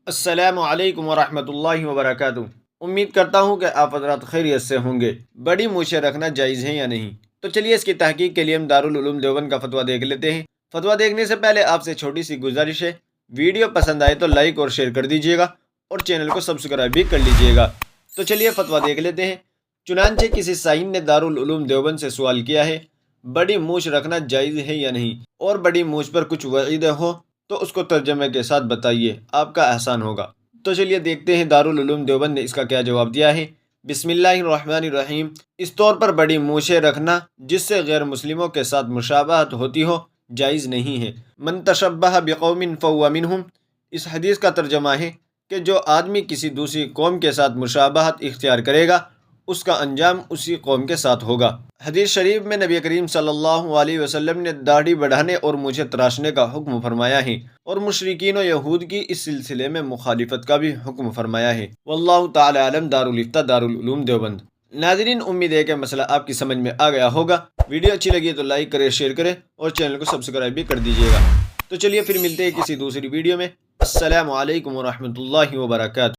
السلام علیکم ورحمۃ اللہ وبرکاتہ۔ امید کرتا ہوں کہ آپ حضرات خیریت سے ہوں گے۔ بڑی مونچھیں رکھنا جائز ہے یا نہیں؟ تو چلیے اس کی تحقیق کے لیے ہم دارالعلوم دیوبند کا فتویٰ دیکھ لیتے ہیں۔ فتویٰ دیکھنے سے پہلے آپ سے چھوٹی سی گزارش ہے، ویڈیو پسند آئے تو لائک اور شیئر کر دیجیے گا اور چینل کو سبسکرائب بھی کر لیجیے گا۔ تو چلیے فتویٰ دیکھ لیتے ہیں۔ چنانچہ کسی سائن نے دارالعلوم دیوبند سے سوال کیا ہے، بڑی مونچھ رکھنا جائز ہے یا نہیں، اور بڑی مونچھ پر کچھ وعیدیں ہو تو اس کو ترجمے کے ساتھ بتائیے، آپ کا احسان ہوگا۔ تو چلیے دیکھتے ہیں دارالعلوم دیوبند نے اس کا کیا جواب دیا ہے۔ بسم اللہ الرحمن الرحیم۔ اس طور پر بڑی مونچھیں رکھنا جس سے غیر مسلموں کے ساتھ مشابہت ہوتی ہو جائز نہیں ہے۔ من تشبہ بقوم فہو منہم۔ اس حدیث کا ترجمہ ہے کہ جو آدمی کسی دوسری قوم کے ساتھ مشابہت اختیار کرے گا اس کا انجام اسی قوم کے ساتھ ہوگا۔ حدیث شریف میں نبی کریم صلی اللہ علیہ وسلم نے داڑھی بڑھانے اور مونچھیں تراشنے کا حکم فرمایا ہے، اور مشرکین و یہود کی اس سلسلے میں مخالفت کا بھی حکم فرمایا ہے۔ واللہ تعالی عالم۔ دارالفتہ دارالعلوم دیوبند۔ ناظرین، امید ہے کہ مسئلہ آپ کی سمجھ میں آ گیا ہوگا۔ ویڈیو اچھی لگی تو لائک کریں، شیئر کریں اور چینل کو سبسکرائب بھی کر دیجیے گا۔ تو چلیے پھر ملتے ہیں کسی دوسری ویڈیو میں۔ السلام علیکم ورحمۃ اللہ وبرکاتہ۔